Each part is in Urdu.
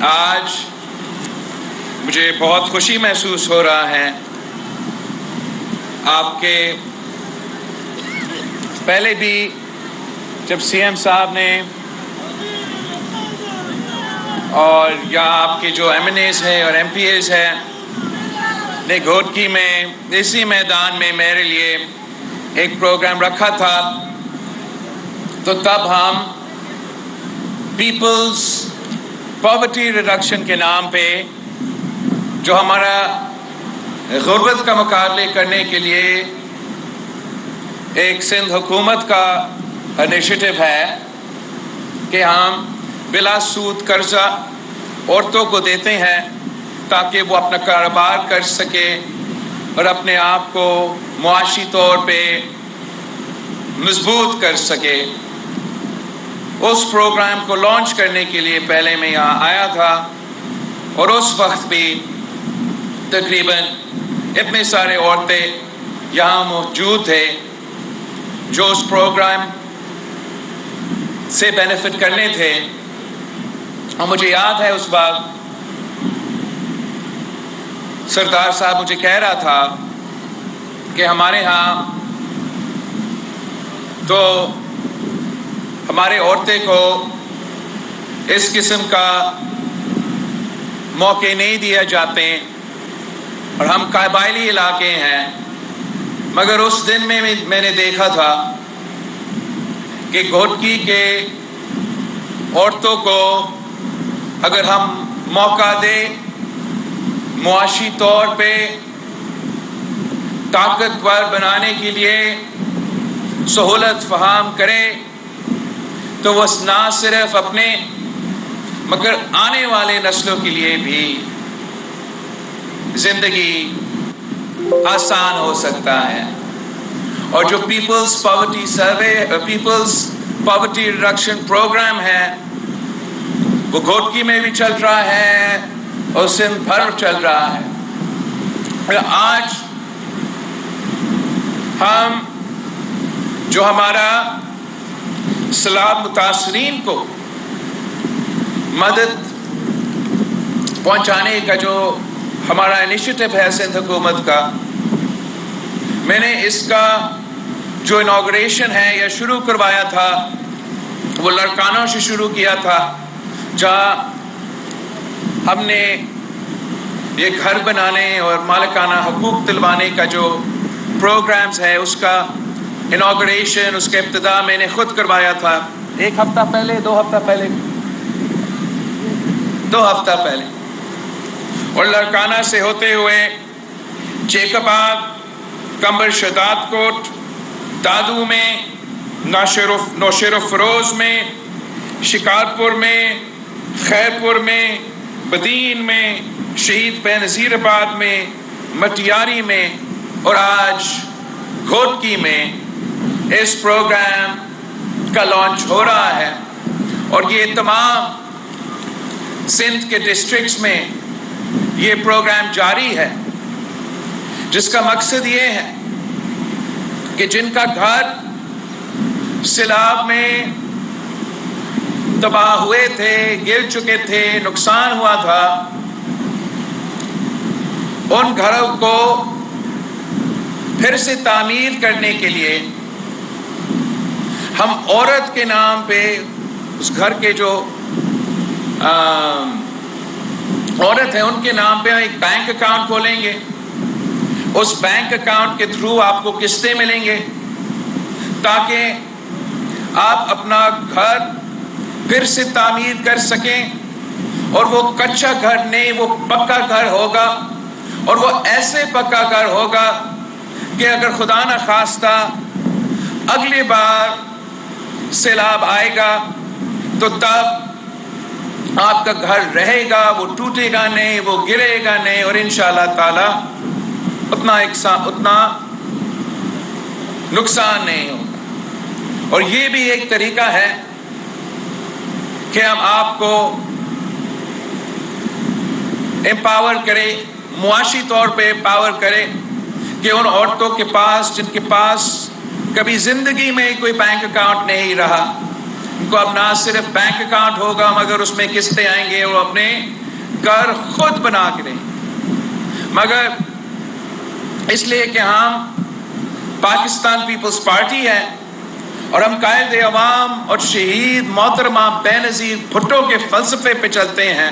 آج مجھے بہت خوشی محسوس ہو رہا ہے. آپ کے پہلے بھی جب سی ایم صاحب نے اور یا آپ کے جو ایم این ایز ہیں اور ایم پی ایز ہیں نے گھوٹکی میں اسی میدان میں میرے لیے ایک پروگرام رکھا تھا، تو تب ہم پیپلز پاورٹی ریڈکشن کے نام پہ جو ہمارا غربت کا مقابلے کرنے کے لیے ایک سندھ حکومت کا انیشیٹو ہے کہ ہم بلا سود قرضہ عورتوں کو دیتے ہیں تاکہ وہ اپنا کاروبار کر سکے اور اپنے آپ کو معاشی طور پہ مضبوط کر سکے. اس پروگرام کو لانچ کرنے کے لیے پہلے میں یہاں آیا تھا اور اس وقت بھی تقریباً اتنے سارے عورتیں یہاں موجود تھے جو اس پروگرام سے بینیفٹ کرنے تھے. اور مجھے یاد ہے اس وقت سردار صاحب مجھے کہہ رہا تھا کہ ہمارے ہاں تو ہمارے عورتیں کو اس قسم کا موقع نہیں دیا جاتے اور ہم قبائلی علاقے ہیں. مگر اس دن میں نے دیکھا تھا کہ گھوٹکی کے عورتوں کو اگر ہم موقع دیں، معاشی طور پہ طاقتور بنانے کے لیے سہولت فراہم کرے، تو وہ نہ صرف اپنے مگر آنے والے نسلوں کے لیے بھی زندگی آسان ہو سکتا ہے. اور جو people's poverty survey, people's poverty reduction programme ہے، وہ گھوٹکی میں بھی چل رہا ہے اور سندھ بھر چل رہا ہے. آج ہم جو ہمارا سیلاب متاثرین کو مدد پہنچانے کا جو ہمارا انیشیٹو ہے سندھ حکومت کا، میں نے اس کا جو انوگریشن ہے یا شروع کروایا تھا وہ لڑکانوں سے شروع کیا تھا، جہاں ہم نے یہ گھر بنانے اور مالکانہ حقوق دلوانے کا جو پروگرامز ہے اس کا انوگریشن، اس کا ابتدا میں نے خود کروایا تھا 1 ہفتہ پہلے 2 ہفتہ پہلے 2 ہفتہ پہلے. اور لڑکانہ سے ہوتے ہوئے جیکب آباد، کمبر شداد کوٹ، دادو میں، نوشیر و فروز میں، شکارپور میں، خیرپور میں، بدین میں، شہید بے نظیر آباد میں، مٹیاری میں اور آج گھوٹکی میں اس پروگرام کا لانچ ہو رہا ہے. اور یہ تمام سندھ کے ڈسٹرکٹس میں یہ پروگرام جاری ہے، جس کا مقصد یہ ہے کہ جن کا گھر سیلاب میں تباہ ہوئے تھے، گر چکے تھے، نقصان ہوا تھا، ان گھروں کو پھر سے تعمیر کرنے کے لیے ہم عورت کے نام پہ اس گھر کے جو عورت ہیں ان کے نام پہ ایک بینک اکاؤنٹ کھولیں گے. اس بینک اکاؤنٹ کے تھرو آپ کو قسطیں ملیں گے تاکہ آپ اپنا گھر پھر سے تعمیر کر سکیں. اور وہ کچا گھر نہیں، وہ پکا گھر ہوگا، اور وہ ایسے پکا گھر ہوگا کہ اگر خدا نہ خواستہ اگلی بار سیلاب آئے گا تو تب آپ کا گھر رہے گا، وہ ٹوٹے گا نہیں، وہ گرے گا نہیں، اور انشاءاللہ تعالی اتنا نقصان نہیں ہوگا. اور یہ بھی ایک طریقہ ہے کہ ہم آپ کو امپاور کرے، معاشی طور پہ امپاور کرے کہ ان عورتوں کے پاس جن کے پاس کبھی زندگی میں کوئی بینک اکاؤنٹ نہیں رہا، ان کو اب نہ صرف بینک اکاؤنٹ ہوگا مگر اس میں قسطیں آئیں گے، وہ اپنے گھر خود بنا کے دیں، مگر اس لیے کہ ہم پاکستان پیپلز پارٹی ہے اور ہم قائد عوام اور شہید محترمہ بینظیر بھٹو کے فلسفے پہ چلتے ہیں،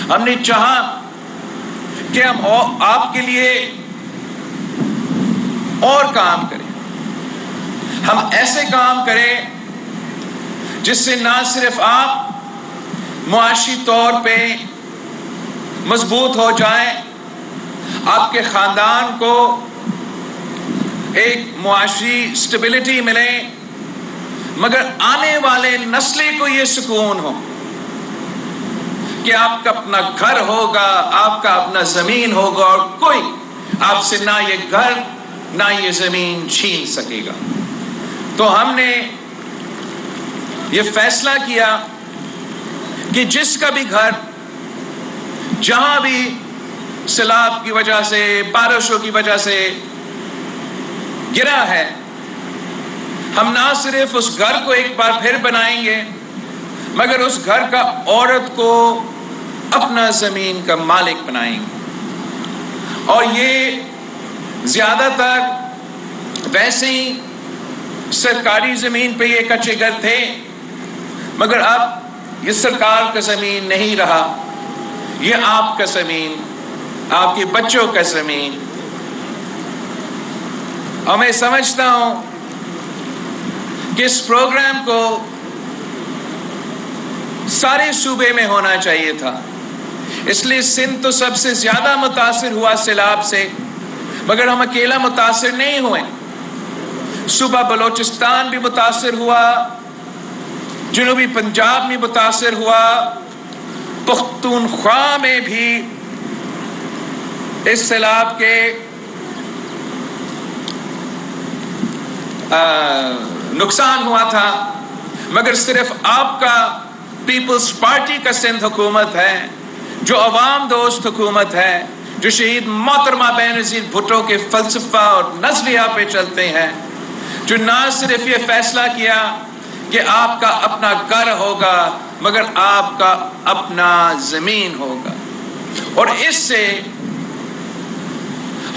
ہم نے چاہا کہ ہم آپ کے لیے اور کام کریں، ہم ایسے کام کریں جس سے نہ صرف آپ معاشی طور پہ مضبوط ہو جائیں، آپ کے خاندان کو ایک معاشی سٹیبلٹی ملے، مگر آنے والے نسلیں کو یہ سکون ہو کہ آپ کا اپنا گھر ہوگا، آپ کا اپنا زمین ہوگا اور کوئی آپ سے نہ یہ گھر نہ یہ زمین چھین سکے گا۔ تو ہم نے یہ فیصلہ کیا کہ جس کا بھی گھر جہاں بھی سیلاب کی وجہ سے، بارشوں کی وجہ سے گرا ہے، ہم نہ صرف اس گھر کو ایک بار پھر بنائیں گے مگر اس گھر کا عورت کو اپنا زمین کا مالک بنائیں گے۔ اور یہ زیادہ تر ویسے ہی سرکاری زمین پہ یہ کچے گھر تھے، مگر اب یہ سرکار کا زمین نہیں رہا، یہ آپ کا زمین، آپ کے بچوں کا زمین۔ اور میں سمجھتا ہوں کہ اس پروگرام کو سارے صوبے میں ہونا چاہیے تھا، اس لیے سندھ تو سب سے زیادہ متاثر ہوا سیلاب سے، مگر ہم اکیلا متاثر نہیں ہوئے، صوبہ بلوچستان بھی متاثر ہوا، جنوبی پنجاب میں متاثر ہوا، پختونخوا میں بھی اس سیلاب کے نقصان ہوا تھا، مگر صرف آپ کا پیپلز پارٹی کا سندھ حکومت ہے جو عوام دوست حکومت ہے، جو شہید محترمہ بینظیر بھٹو کے فلسفہ اور نظریہ پہ چلتے ہیں، جو نہ صرف یہ فیصلہ کیا کہ آپ کا اپنا گھر ہوگا مگر آپ کا اپنا زمین ہوگا۔ اور اس سے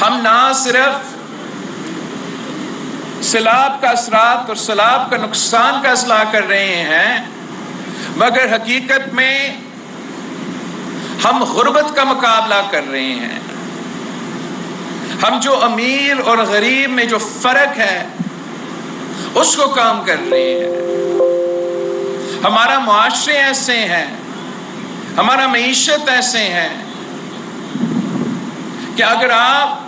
ہم نہ صرف سیلاب کا اثرات اور سیلاب کا نقصان کا اصلاح کر رہے ہیں، مگر حقیقت میں ہم غربت کا مقابلہ کر رہے ہیں۔ ہم جو امیر اور غریب میں جو فرق ہے اس کو کام کر رہے ہیں۔ ہمارا معاشرے ایسے ہیں، ہمارا معیشت ایسے ہیں کہ اگر آپ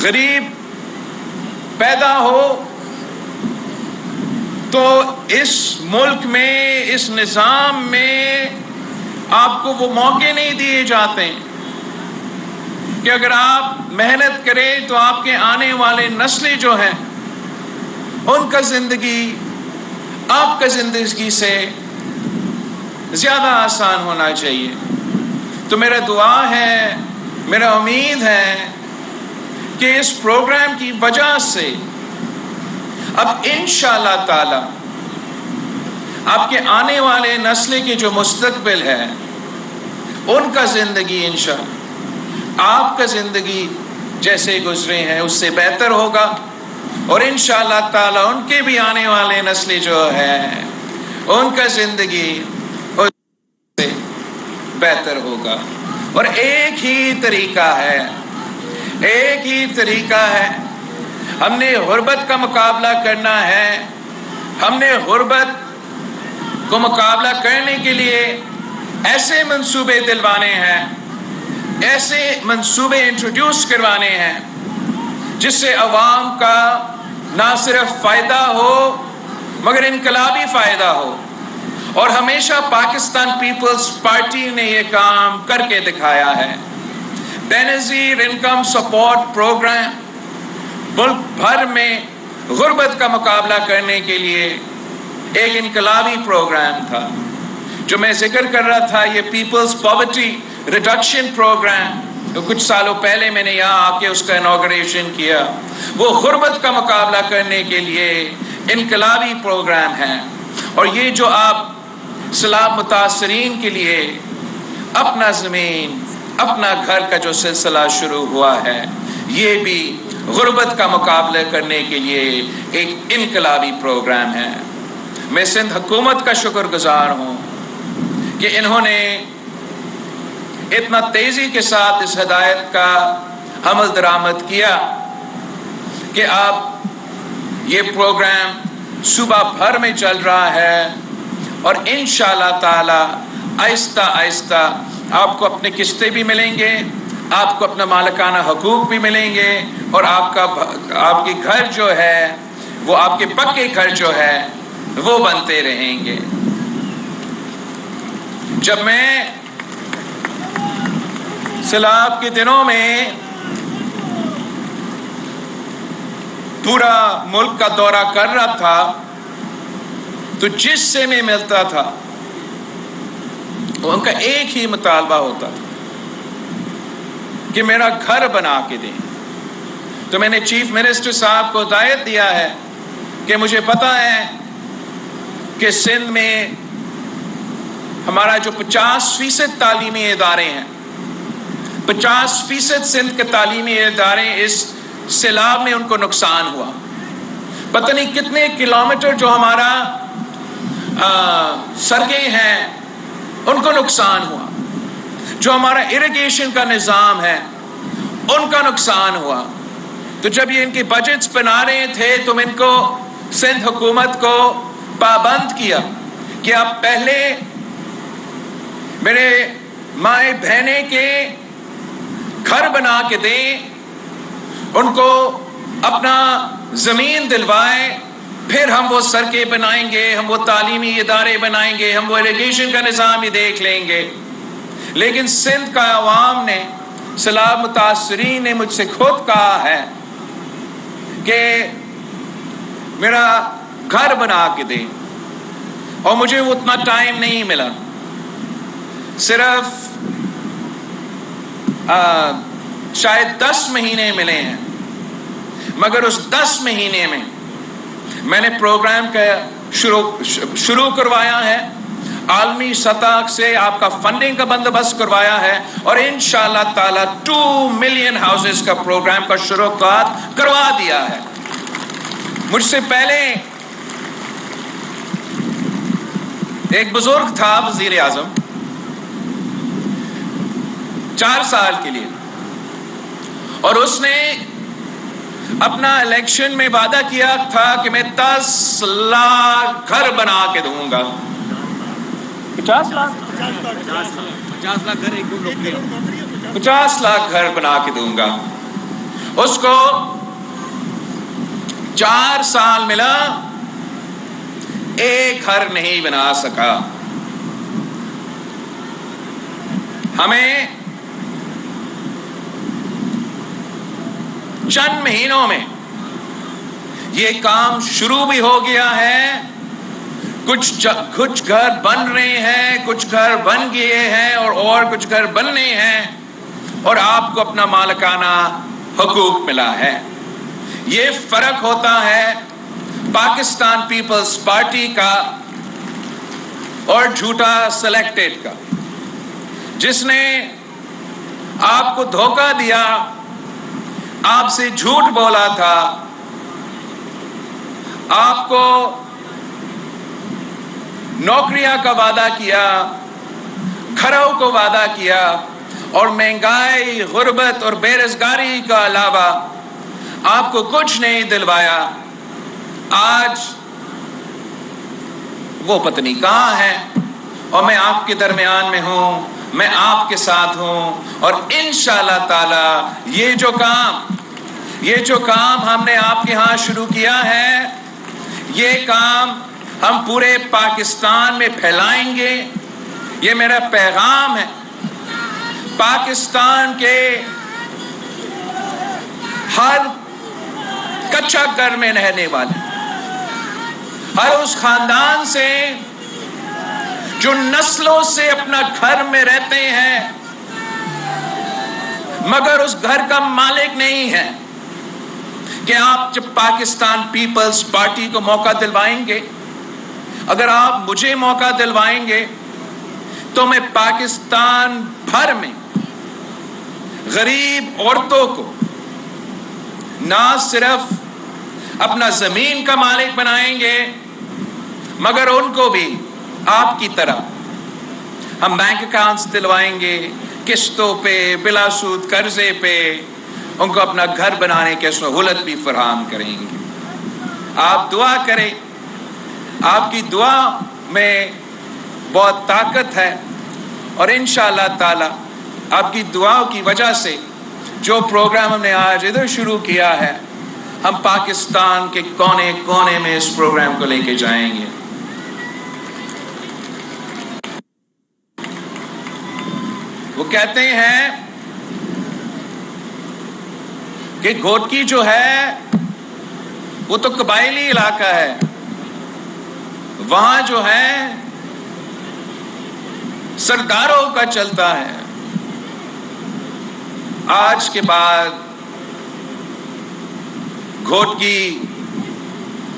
غریب پیدا ہو تو اس ملک میں، اس نظام میں آپ کو وہ موقع نہیں دیے جاتے کہ اگر آپ محنت کریں تو آپ کے آنے والے نسلیں جو ہیں ان کا زندگی آپ کا زندگی سے زیادہ آسان ہونا چاہیے۔ تو میرا دعا ہے، میرا امید ہے کہ اس پروگرام کی وجہ سے اب انشاءاللہ تعالی آپ کے آنے والے نسل کے جو مستقبل ہے ان کا زندگی انشاءاللہ آپ کا زندگی جیسے گزرے ہیں اس سے بہتر ہوگا، اور انشاءاللہ تعالی ان کے بھی آنے والے نسل جو ہے ان کا زندگی اس سے بہتر ہوگا۔ اور ایک ہی طریقہ ہے، ایک ہی طریقہ ہے، ہم نے غربت کا مقابلہ کرنا ہے۔ ہم نے غربت کو مقابلہ کرنے کے لیے ایسے منصوبے دلوانے ہیں، ایسے منصوبے انٹروڈیوس کروانے ہیں جس سے عوام کا نہ صرف فائدہ ہو مگر انقلابی فائدہ ہو۔ اور ہمیشہ پاکستان پیپلز پارٹی نے یہ کام کر کے دکھایا ہے۔ بینظیر انکم سپورٹ پروگرام ملک بھر میں غربت کا مقابلہ کرنے کے لیے ایک انقلابی پروگرام تھا۔ جو میں ذکر کر رہا تھا، یہ پیپلز پاورٹی ریڈکشن پروگرام تو کچھ سالوں پہلے میں نے یہاں آ کے اس کا انوگریشن کیا. وہ غربت کا مقابلہ کرنے کے لیے انقلابی پروگرام ہے. اور یہ جو آپ سیلاب متاثرین کے لیے اپنا زمین اپنا گھر کا جو سلسلہ شروع ہوا ہے، یہ بھی غربت کا مقابلہ کرنے کے لیے ایک انقلابی پروگرام ہے. میں سندھ حکومت کا شکر گزار ہوں کہ انہوں نے اتنا تیزی کے ساتھ اس ہدایت کا عمل درآمد کیا کہ اب یہ پروگرام صوبہ بھر میں چل رہا ہے، اور انشاءاللہ تعالی آہستہ آہستہ آپ کو اپنے قسطیں بھی ملیں گے، آپ کو اپنا مالکانہ حقوق بھی ملیں گے، اور آپ کے گھر جو ہے وہ آپ کے پکے گھر جو ہے وہ بنتے رہیں گے. جب میں سیلاب کے دنوں میں پورا ملک کا دورہ کر رہا تھا تو جس سے میں ملتا تھا ان کا ایک ہی مطالبہ ہوتا تھا کہ میرا گھر بنا کے دیں. تو میں نے چیف منسٹر صاحب کو ہدایت دیا ہے کہ مجھے پتا ہے کہ سندھ میں ہمارا جو 50% تعلیمی ادارے ہیں، 50% سندھ کے تعلیمی ادارے اس سیلاب میں ان کو نقصان ہوا. پتہ نہیں کتنے کلومیٹر جو ہمارا سڑکیں ہیں ان کو نقصان ہوا، جو ہمارا اریگیشن کا نظام ہے ان کا نقصان ہوا. تو جب یہ ان کی بجٹس بنا رہے تھے تو میں ان کو سندھ حکومت کو پابند کیا کہ آپ پہلے میرے مائیں بہنیں کے گھر بنا کے دیں، ان کو اپنا زمین دلوائیں، پھر ہم وہ سڑکیں بنائیں گے، ہم وہ تعلیمی ادارے بنائیں گے، ہم وہ اریگیشن کا نظام ہی دیکھ لیں گے. لیکن سندھ کا عوام نے، سیلاب متاثرین نے مجھ سے خود کہا ہے کہ میرا گھر بنا کے دیں، اور مجھے اتنا ٹائم نہیں ملا، صرف شاید 10 مہینے ملے ہیں. مگر اس 10 مہینے میں میں نے پروگرام کا شروع کروایا ہے، عالمی سطح سے آپ کا فنڈنگ کا بندوبست کروایا ہے، اور انشاءاللہ تعالی 2 ملین ہاؤسز کا پروگرام کا شروع کروا دیا ہے. مجھ سے پہلے ایک بزرگ تھا وزیر اعظم 4 سال کے لیے، اور اس نے اپنا الیکشن میں وعدہ کیا تھا کہ میں 10 لاکھ گھر بنا کے دوں گا. 50 لاکھ گھر بنا کے دوں گا. اس کو 4 سال ملا، ایک گھر نہیں بنا سکا. ہمیں چند مہینوں میں یہ کام شروع بھی ہو گیا ہے. کچھ گھر بن رہے ہیں، کچھ گھر بن گئے ہیں، اور کچھ گھر بننے ہیں، اور آپ کو اپنا مالکانہ حقوق ملا ہے. یہ فرق ہوتا ہے پاکستان پیپلز پارٹی کا اور جھوٹا سلیکٹڈ کا، جس نے آپ کو دھوکہ دیا، آپ سے جھوٹ بولا تھا، آپ کو نوکریاں کا وعدہ کیا، گھروں کو وعدہ کیا، اور مہنگائی، غربت اور بے روزگاری کا علاوہ آپ کو کچھ نہیں دلوایا. آج وہ پتنی کہاں ہے؟ اور میں آپ کے درمیان میں ہوں، میں آپ کے ساتھ ہوں، اور انشاءاللہ تعالی یہ جو کام ہم نے آپ کے ہاں شروع کیا ہے، یہ کام ہم پورے پاکستان میں پھیلائیں گے. یہ میرا پیغام ہے پاکستان کے ہر کچا گھر میں رہنے والے، ہر اس خاندان سے جو نسلوں سے اپنا گھر میں رہتے ہیں، مگر اس گھر کا مالک نہیں ہے کہ آپ جب پاکستان پیپلز پارٹی کو موقع دلوائیں گے، اگر آپ مجھے موقع دلوائیں گے تو میں پاکستان بھر میں غریب عورتوں کو نہ صرف اپنا زمین کا مالک بنائیں گے، مگر ان کو بھی آپ کی طرح ہم بینک اکاؤنٹس دلوائیں گے، قسطوں پہ، بلا سود قرضے پہ ان کو اپنا گھر بنانے کی سہولت بھی فراہم کریں گے۔ آپ دعا کریں، آپ کی دعا میں بہت طاقت ہے، اور انشاءاللہ تعالی آپ کی دعاؤں کی وجہ سے جو پروگرام ہم نے آج ادھر شروع کیا ہے، ہم پاکستان کے کونے کونے میں اس پروگرام کو لے کے جائیں گے۔ وہ کہتے ہیں کہ گھوٹکی جو ہے وہ تو قبائلی علاقہ ہے، وہاں جو ہے سرداروں کا چلتا ہے۔ آج کے بعد گھوٹکی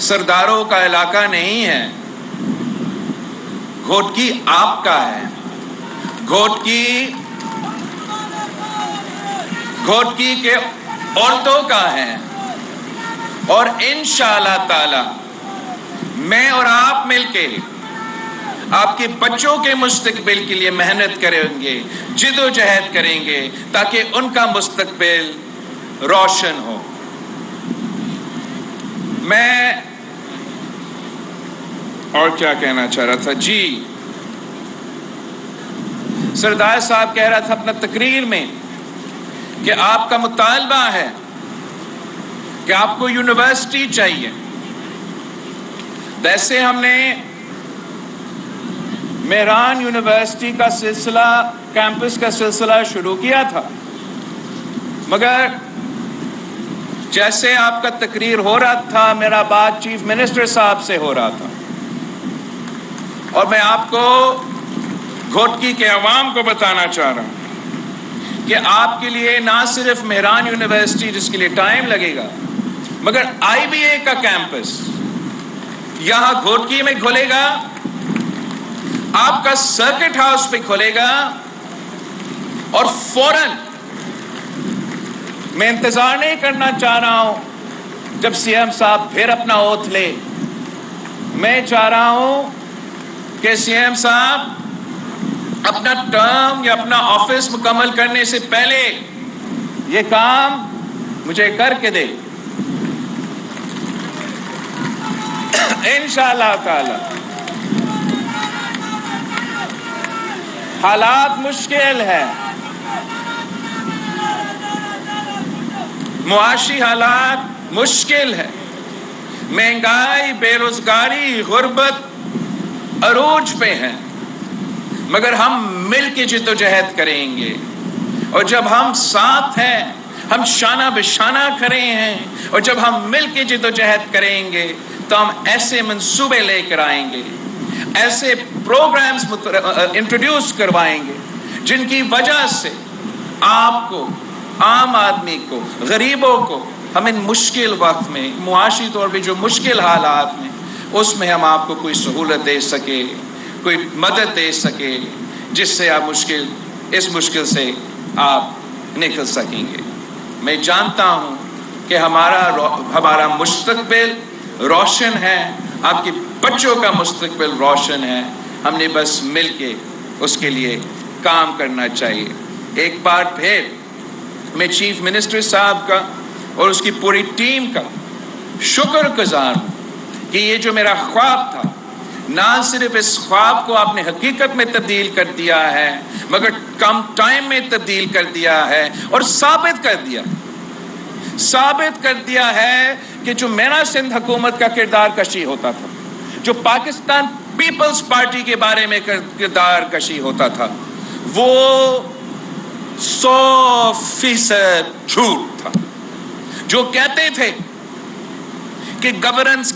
سرداروں کا علاقہ نہیں ہے، گھوٹکی آپ کا ہے، گھوٹکی کے عورتوں کا ہے، اور انشاءاللہ تعالی میں اور آپ مل کے آپ کے بچوں کے مستقبل کے لیے محنت کریں گے، جد و جہد کریں گے تاکہ ان کا مستقبل روشن ہو۔ میں اور کیا کہنا چاہ رہا تھا جی، سردار صاحب کہہ رہا تھا اپنا تقریر میں کہ آپ کا مطالبہ ہے کہ آپ کو یونیورسٹی چاہیے۔ ویسے ہم نے مہران یونیورسٹی کا سلسلہ، کیمپس کا سلسلہ شروع کیا تھا، مگر جیسے آپ کا تقریر ہو رہا تھا میرا بات چیف منسٹر صاحب سے ہو رہا تھا، اور میں آپ کو گھوٹکی کے عوام کو بتانا چاہ رہا ہوں کہ آپ کے لیے نہ صرف مہران یونیورسٹی جس کے لیے ٹائم لگے گا، مگر آئی بی اے کا کیمپس یہاں گھوٹکی میں کھلے گا، آپ کا سرکٹ ہاؤس پہ کھلے گا، اور فوراً میں انتظار نہیں کرنا چاہ رہا ہوں جب سی ایم صاحب پھر اپنا اوتھ لے، میں چاہ رہا ہوں کہ سی ایم صاحب اپنا ٹرم یا اپنا آفس مکمل کرنے سے پہلے یہ کام مجھے کر کے دے، انشاءاللہ تعالی۔ حالات مشکل ہے، معاشی حالات مشکل ہے، مہنگائی، بے روزگاری، غربت عروج پہ ہے، مگر ہم مل کے جد و جہد کریں گے، اور جب ہم ساتھ ہیں، ہم شانہ بشانہ کھڑے ہیں، اور جب ہم مل کے جد و جہد کریں گے تو ہم ایسے منصوبے لے کر آئیں گے، ایسے پروگرامز انٹروڈیوس کروائیں گے جن کی وجہ سے آپ کو، عام آدمی کو، غریبوں کو ہم ان مشکل وقت میں، معاشی طور پہ جو مشکل حالات میں، اس میں ہم آپ کو کوئی سہولت دے سکے، کوئی مدد دے سکے جس سے آپ اس مشکل سے آپ نکل سکیں گے۔ میں جانتا ہوں کہ ہمارا مستقبل روشن ہے، آپ کے بچوں کا مستقبل روشن ہے، ہم نے بس مل کے اس کے لیے کام کرنا چاہیے۔ ایک بار پھر میں چیف منسٹر صاحب کا اور اس کی پوری ٹیم کا شکر گزار ہوں کہ یہ جو میرا خواب تھا، نہ صرف اس خواب کو آپ نے حقیقت میں تبدیل کر دیا ہے، مگر کم ٹائم میں تبدیل کر دیا ہے، اور ثابت کر دیا ہے کہ جو میرا سندھ حکومت کا کردار کشی ہوتا تھا، جو پاکستان پیپلز پارٹی کے بارے میں کردار کشی ہوتا تھا، وہ 100% جھوٹ تھا۔ جو کہتے تھے کہ گورننس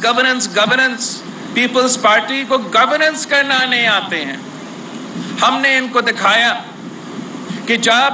پیپلز پارٹی کو گورننس کرنا نہیں آتے ہیں، ہم نے ان کو دکھایا کہ جب